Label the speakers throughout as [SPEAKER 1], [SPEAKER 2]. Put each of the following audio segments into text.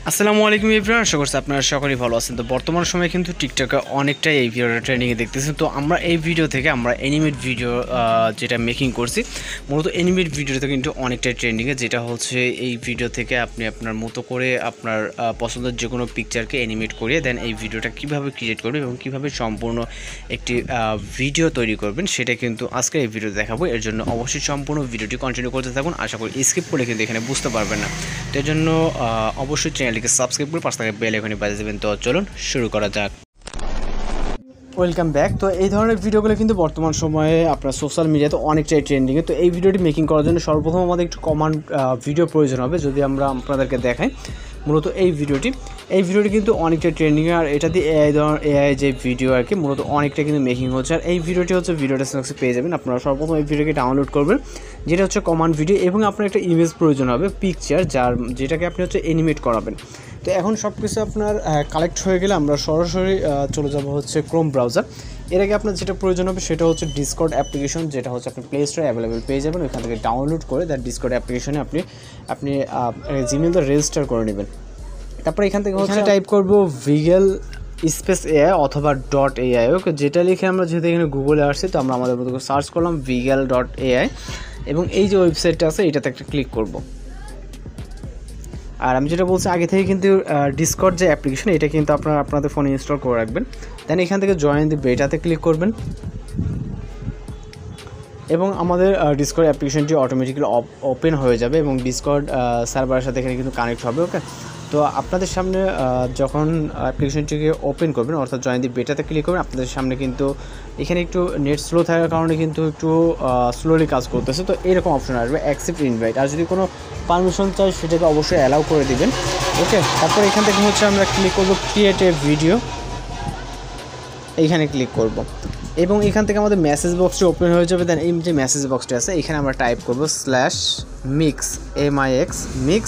[SPEAKER 1] আসসালামু আলাইকুম এভরিওয়ান, আশা করছি আপনারা সকলেই ভালো আছেন। তো বর্তমান সময়ে কিন্তু টিকটকে অনেকটাই এই ভিডিওটা ট্রেন্ডিংয়ে দেখতেছেন। তো আমরা এই ভিডিও থেকে আমরা অ্যানিমেট ভিডিও যেটা মেকিং করছি, মূলত অ্যানিমেট ভিডিওতে কিন্তু অনেকটাই ট্রেন্ডিংয়ে, যেটা হচ্ছে এই ভিডিও থেকে আপনি আপনার মতো করে আপনার পছন্দের যে কোনো পিকচারকে অ্যানিমেট করিয়ে দেন এই ভিডিওটা কীভাবে ক্রিয়েট করবেন এবং কীভাবে সম্পূর্ণ একটি ভিডিও তৈরি করবেন সেটা কিন্তু আজকে এই ভিডিও দেখাবো। এর জন্য অবশ্যই সম্পূর্ণ ভিডিওটি কন্টিনিউ করতে থাকুন। আশা করি স্কিপ করে কিন্তু এখানে বুঝতে পারবেন না। তো এর জন্য অবশ্যই চ্যানেলটিকে সাবস্ক্রাইব করে পাশে থাকা বেল আইকনে বাজিয়ে দেবেন। তো চলুন শুরু করা যাক। Welcome back. তো এই ধরনের ভিডিওগুলো কিন্তু বর্তমান সময়ে আপনার সোশ্যাল মিডিয়াতে অনেকটাই ট্রেন্ডিংয়ে। তো এই ভিডিওটি মেকিং করার জন্য সর্বপ্রথম আমাদের একটু কমান্ড ভিডিও প্রয়োজন হবে। যদি আমরা আপনাদেরকে দেখাই, মূলত এই ভিডিওটি কিন্তু অনেকটা ট্রেন্ডিংয়ে, আর এটা দিয়ে এআই যে ভিডিও আর কি মূলত অনেকটা কিন্তু মেকিং হচ্ছে। আর এই ভিডিওটি হচ্ছে ভিডিও ডেসক্রিপশনে পেয়ে যাবেন। আপনারা সর্বপ্রথম এই ভিডিওকে ডাউনলোড করবেন, যেটা হচ্ছে কমান্ড ভিডিও, এবং আপনার একটা ইমেজ প্রয়োজন হবে, পিকচার, যেটাকে আপনি হচ্ছে অ্যানিমেট করাবেন। তো এখন সব কিছু আপনার কালেক্ট হয়ে গেলে আমরা সরাসরি চলে যাব হচ্ছে ক্রোম ব্রাউজার। এর আগে আপনার যেটা প্রয়োজন হবে সেটা হচ্ছে ডিসকর্ড অ্যাপ্লিকেশন, যেটা হচ্ছে আপনি প্লে স্টোরে অ্যাভেলেবেল পেয়ে যাবেন। ওইখান থেকে ডাউনলোড করে দ্যাট ডিসকর্ড অ্যাপ্লিকেশনে আপনি জিমেলটা রেজিস্টার করে নেবেন। তারপরে এখান থেকে হচ্ছে টাইপ করব ভিগেল স্পেস এআই অথবা .ai। ওকে, যেটা লিখে আমরা যেহেতু এখানে গুগলে আসছি, তো আমরা আমাদের মতো করে সার্চ করলাম vigel.ai, এবং এই যে ওয়েবসাইটটা আছে এটাতে একটা ক্লিক করব। আর আমি যেটা বলছি, আগে থেকে কিন্তু ডিসকর্ড যে অ্যাপ্লিকেশন এটা কিন্তু আপনাদের ফোনে ইনস্টল করে রাখবেন। দেন এখান থেকে জয়েন দি বেটাতে ক্লিক করবেন, এবং আমাদের ডিসকর্ড অ্যাপ্লিকেশনটি অটোমেটিক্যালি ওপেন হয়ে যাবে এবং ডিসকর্ড সার্ভারের সাথে এখানে কিন্তু কানেক্ট হবে। ওকে, তো আপনাদের সামনে যখন অ্যাপ্লিকেশনটিকে ওপেন করবেন, অর্থাৎ জয়েন দি বেটাতে ক্লিক করবেন, আপনাদের সামনে কিন্তু এখানে একটু নেট স্লো থাকার কারণে কিন্তু একটু স্লোলি কাজ করতেছে। তো এরকম অপশন আসবে অ্যাকসেপ্ট ইনভাইট, আর যদি কোনো পারমিশন চাই সেটাকে অবশ্যই অ্যালাউ করে দিবেন। ওকে, তারপর এখান থেকে হচ্ছে আমরা ক্লিক করব ক্রিয়েট এ ভিডিও, এইখানে ক্লিক করব, এবং এখান থেকে আমাদের মেসেজ বক্সটি ওপেন হয়ে যাবে। দেন এই যে মেসেজ বক্সটি আছে এখানে আমরা টাইপ করব /mix mix।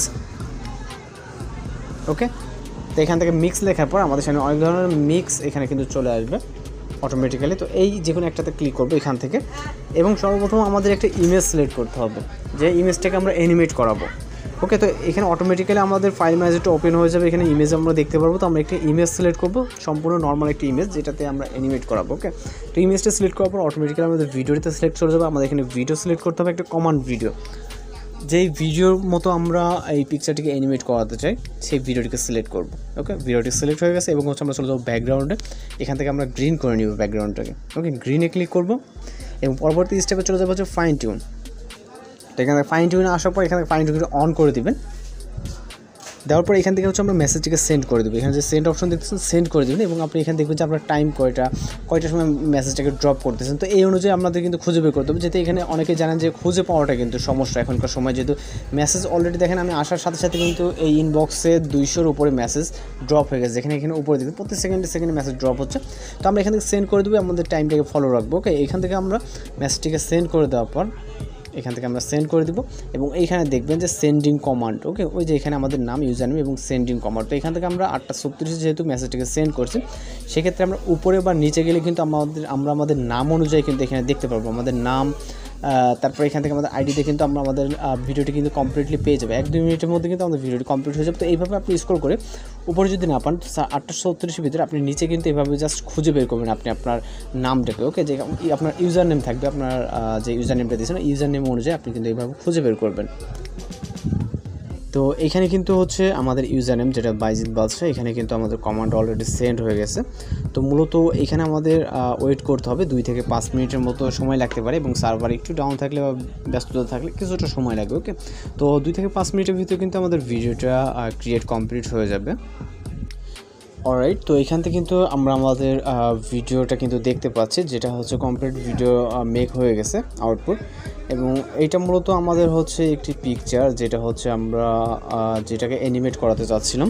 [SPEAKER 1] ওকে, তো এখান থেকে মিক্স লেখার পর আমাদের সামনে অনেক ধরনের মিক্স এখানে কিন্তু চলে আসবে অটোমেটিক্যালি। তো এই যে কোনো একটাতে ক্লিক করবো এখান থেকে, এবং সর্বপ্রথম আমাদের একটা ইমেজ সিলেক্ট করতে হবে, যে ইমেজটাকে আমরা অ্যানিমেট করাবো। ওকে, তো এখানে অটোমেটিক্যালি আমাদের ফাইল ম্যানেজারটা ওপেন হয়ে যাবে। এখানে ইমেজ আমরা দেখতে পারবো। তো আমরা একটা ইমেজ সিলেক্ট করবো, সম্পূর্ণ নর্মাল একটা ইমেজ, যেটাতে আমরা অ্যানিমেট করাবো। ওকে, তো ইমেজটা সিলেক্ট করার পর অটোমেটিক্যালি আমাদের ভিডিওতে সিলেক্ট চলে যাবে। আমাদের এখানে ভিডিও সিলেক্ট করতে হবে, একটা কমান্ড ভিডিও, যেই ভিডিওর মতো আমরা এই পিকচারটিকে অ্যানিমেট করাতে চাই সেই ভিডিওটিকে সিলেক্ট করব। ওকে, ভিডিওটি সিলেক্ট হয়ে গেছে, এবং হচ্ছে আমরা চলে যাবো ব্যাকগ্রাউন্ডে। এখান থেকে আমরা গ্রিন করে নিব ব্যাকগ্রাউন্ডটাকে। ওকে, গ্রিনে ক্লিক করব, এবং পরবর্তী স্টেপে চলে যাবো হচ্ছে ফাইন টিউন। তো এখান থেকে ফাইন টিউনে আসার পর এখান থেকে ফাইন টিউনটা অন করে দিবেন। দেওয়ার পর এখান থেকে হচ্ছে আমরা মেসেজটিকে সেন্ড করে দেবো। এখানে যে সেন্ড অপশন দেখতেছেন সেন্ড করে দেবেন, এবং আপনি এখানে দেখবেন যে আপনার টাইম কয়টার সময় মেসেজটাকে ড্রপ করতেছেন। তো এই অনুযায়ী আমাদের কিন্তু খুঁজে বের করতে হবে, যেহেতু এখানে অনেকে জানেন যে খুঁজে পাওয়াটা কিন্তু সমস্যা এখনকার সময়, যেহেতু মেসেজ অলরেডি দেখেন আমি আসার সাথে সাথে কিন্তু এই ইনবক্সে 200-র উপরে মেসেজ ড্রপ হয়ে গেছে। এখানে উপরে দেখবেন প্রতি সেকেন্ডে মেসেজ ড্রপ হচ্ছে। তো আমরা এখান থেকে সেন্ড করে দেবো, আমাদের টাইমটাকে ফলো রাখবো। ওকে, এখান থেকে আমরা মেসেজটিকে সেন্ড করে দেওয়ার পর এখান থেকে আমরা সেন্ড করে দিব, এবং এইখানে দেখবেন যে সেন্ডিং কমান্ড। ওকে, ওই যে এখানে আমাদের নাম, ইউজার নেম এবং সেন্ডিং কমান্ড। তো এখান থেকে আমরা 8:36 যেহেতু মেসেজটিকে সেন্ড করছি, সেক্ষেত্রে আমরা উপরে বা নিচে গেলে কিন্তু আমরা আমাদের নাম অনুযায়ী কিন্তু এখানে দেখতে পারবো আমাদের নাম। তারপর এখান থেকে আমাদের আইডিতে কিন্তু আমরা আমাদের ভিডিওটি কিন্তু কমপ্লিটলি পেয়ে যাবে। 1-2 মিনিটের মধ্যে কিন্তু আমাদের ভিডিওটি কমপ্লিট হয়ে যাবে। তো এইভাবে আপনি স্ক্রল করে উপরে যদি না পান, 8:36 ভিতরে আপনি নিচে কিন্তু এইভাবে জাস্ট খুঁজে বের করবেন আপনি আপনার নামটাকে। ওকে, যে আপনার ইউজার নেম থাকবে, আপনার যে ইউজার নেমটা দিয়েছেন ইউজার নেম অনুযায়ী আপনি কিন্তু এইভাবে খুঁজে বের করবেন। তো এখানে কিন্তু হচ্ছে আমাদের ইউজার নেম, যেটা বাইজিদ বাদশা, এখানে কিন্তু আমাদের কমান্ড অলরেডি সেন্ড হয়ে গেছে। তো মূলত এখানে আমাদের ওয়েট করতে হবে 2 থেকে 5 মিনিটের মতো সময় লাগতে পারে, এবং সার্ভার একটু ডাউন থাকলে বা ব্যস্ততা থাকলে কিছুটা সময় লাগবে। ওকে, তো 2 থেকে 5 মিনিটের ভিতরে কিন্তু আমাদের ভিডিওটা ক্রিয়েট কমপ্লিট হয়ে যাবে। অলরাইট, তো এখান থেকে কিন্তু আমরা আমাদের ভিডিওটা কিন্তু দেখতে পাচ্ছি, যেটা হচ্ছে কমপ্লিট ভিডিও মেক হয়ে গেছে আউটপুট, এবং এইটা মূলত আমাদের হচ্ছে একটি পিকচার, যেটা হচ্ছে আমরা যেটাকে অ্যানিমেট করাতে চাচ্ছিলাম।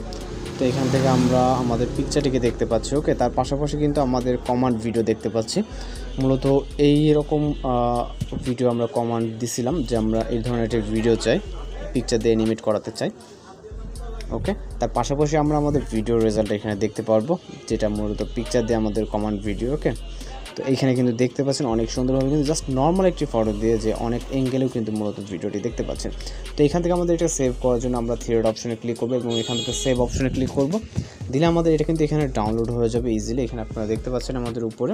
[SPEAKER 1] তো এখান থেকে আমরা আমাদের পিকচারটিকে দেখতে পাচ্ছি। ওকে, তার পাশাপাশি কিন্তু আমাদের কমান্ড ভিডিও দেখতে পাচ্ছি। মূলত এই রকম ভিডিও আমরা কমান্ড দিছিলাম যে আমরা এই ধরনের একটা ভিডিও চাই, পিকচার দিয়ে অ্যানিমেট করাতে চাই। ওকে, তার পাশাপাশি আমরা আমাদের ভিডিও রেজাল্ট এখানে দেখতে পারবো, যেটা মূলত পিকচার দিয়ে আমাদের কমান্ড ভিডিও। ওকে, তো এইখানে কিন্তু দেখতে পাচ্ছেন অনেক সুন্দরভাবে কিন্তু জাস্ট নর্মাল একটি ফটো দিয়ে যে অনেক অ্যাঙ্গেলেও কিন্তু মূলত ভিডিওটি দেখতে পাচ্ছেন। তো এখান থেকে আমাদের এটা সেভ করার জন্য আমরা থ্রি ডট অপশনে ক্লিক করবো এবং এখান থেকে সেভ অপশনে ক্লিক করব। দিলে আমাদের এটা কিন্তু এখানে ডাউনলোড হয়ে যাবে ইজিলি। এখানে আপনারা দেখতে পাচ্ছেন আমাদের উপরে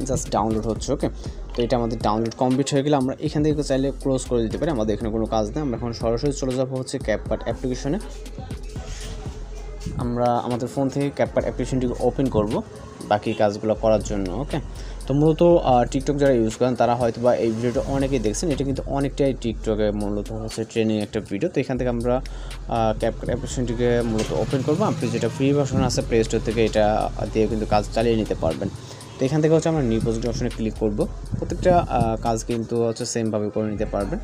[SPEAKER 1] জাস্ট ডাউনলোড হচ্ছে। ওকে, তো এটা আমাদের ডাউনলোড কমপ্লিট হয়ে গেলে আমরা এখান থেকে চাইলে ক্লোজ করে দিতে পারি, আমাদের এখানে কোনো কাজ নেই। আমরা এখন সরাসরি চলে যাবো হচ্ছে ক্যাপকাট অ্যাপ্লিকেশনে। আমরা আমাদের ফোন থেকে ক্যাপকাট অ্যাপ্লিকেশনটিকে ওপেন করব বাকি কাজগুলো করার জন্য। ওকে, তো মূলত টিকটক যারা ইউজ করেন তারা হয়তো বা এই ভিডিওটা অনেকেই দেখছেন। এটা কিন্তু অনেকটাই টিকটকে মূলত হচ্ছে ট্রেনিং একটা ভিডিও। তো এখান থেকে আমরা ক্যাপকাট অ্যাপ্লিকেশনটিকে মূলত ওপেন করবো। আপনি যেটা ফ্রি ভার্সন আছে প্লে স্টোর থেকে এটা দিয়ে কিন্তু কাজ চালিয়ে নিতে পারবেন। তো এখান থেকে হচ্ছে আমরা নিউ প্রজেক্ট অপশনে ক্লিক করব। প্রত্যেকটা কাজ কিন্তু হচ্ছে সেমভাবে করে নিতে পারবেন।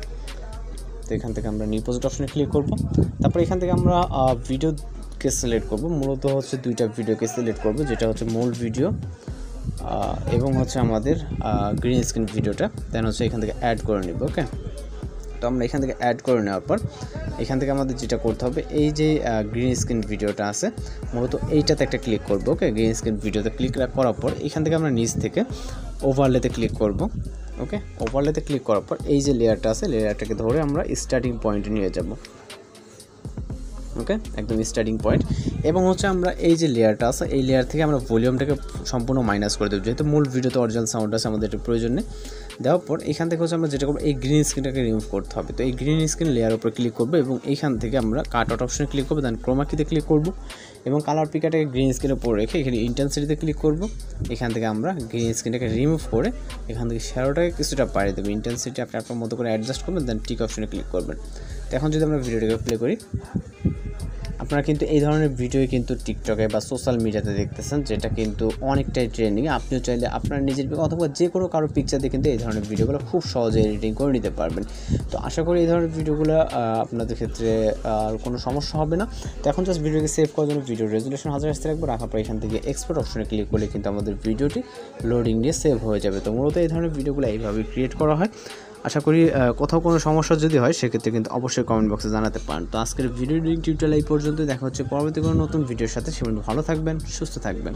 [SPEAKER 1] তো এখান থেকে আমরা নিউ প্রজেক্ট অপশনে ক্লিক করব। তারপর এখান থেকে আমরা ভিডিওকে সিলেক্ট করব। মূলত হচ্ছে দুইটা ভিডিওকে সিলেক্ট করব, যেটা হচ্ছে মূল ভিডিও এবং হচ্ছে আমাদের গ্রিন স্ক্রিন ভিডিওটা। দেন হচ্ছে এখান থেকে অ্যাড করে নেব। ওকে, তো আমরা এখান থেকে অ্যাড করে নেওয়ার পর এখান থেকে আমাদের যেটা করতে হবে, এই যে গ্রিন স্ক্রিন ভিডিওটা আছে মূলত এইটাতে একটা ক্লিক করব। ওকে, গ্রিন স্ক্রিন ভিডিওতে ক্লিক করার পর এখান থেকে আমরা নিচ থেকে ওভারলেতে ক্লিক করব। ওকে, ওভারলেতে ক্লিক করার পর এই যে লেয়ারটা আছে লেয়ারটাকে ধরে আমরা স্টার্টিং পয়েন্টে নিয়ে যাব। ওকে, একদম স্টার্টিং পয়েন্ট। এবং হচ্ছে আমরা এই যে লেয়ারটা আছে এই লেয়ার থেকে আমরা ভলিউমটাকে সম্পূর্ণ মাইনাস করে দেবো, যেহেতু মূল ভিডিওতে অরিজিনাল সাউন্ড আছে আমাদের এটা প্রয়োজন নেই। দেওয়ার পর এখান থেকে হচ্ছে আমরা যেটা করবো, এই গ্রিন স্ক্রিনটাকে রিমুভ করতে হবে। তো এই গ্রিন স্ক্রিন লেয়ার উপরে ক্লিক করবো এবং এইখান থেকে আমরা কাট আউট অপশনে ক্লিক করবো, দেন ক্রোমা কিতে ক্লিক করবো এবং কালার পিকারটাকে গ্রিন স্ক্রিনের উপর রেখে এখানে ইন্টেন্সিটিতে ক্লিক করবো। এখান থেকে আমরা গ্রিন স্ক্রিনটাকে রিমুভ করে এখান থেকে শ্যাডোটাকে কিছুটা বাড়িয়ে দেবো। ইন্টেন্সিটি আপনি আপনার মতো করে অ্যাডজাস্ট করবেন, দেন টিক অপশনে ক্লিক করবেন। তো এখন যদি আমরা ভিডিওটাকে প্লে করি, আপনারা কিন্তু এই ধরনের ভিডিও কিন্তু টিকটকে বা সোশ্যাল মিডিয়াতে দেখতেছেন, যেটা কিন্তু অনেকটাই ট্রেন্ডিং। আপনিও চাইলে আপনার নিজের অথবা যে কোনো কারো পিকচার দিয়ে কিন্তু এই ধরনের ভিডিওগুলো খুব সহজে এডিটিং করে নিতে পারবেন। তো আশা করি এই ধরনের ভিডিওগুলো আপনাদের ক্ষেত্রে আর কোনো সমস্যা হবে না। তো এখন জাস্ট ভিডিওকে সেভ করার জন্য ভিডিও রেজুলেশন 1000 আসতে রাখবো। রাখার পর এখান থেকে এক্সপোর্ট অপশনে ক্লিক করলে কিন্তু আমাদের ভিডিওটি লোডিং নিয়ে সেভ হয়ে যাবে। তো মূলত এই ধরনের ভিডিওগুলো এইভাবে ক্রিয়েট করা হয়। আশা করি কোথাও কোনো সমস্যা যদি হয় সেক্ষেত্রে কিন্তু অবশ্যই কমেন্ট বক্সে জানাতে পারেন। তো আজকের ভিডিও টিউটোরিয়াল এই পর্যন্ত। দেখা হচ্ছে পরবর্তী কোনো নতুন ভিডিওর সাথে। সে ভালো থাকবেন, সুস্থ থাকবেন।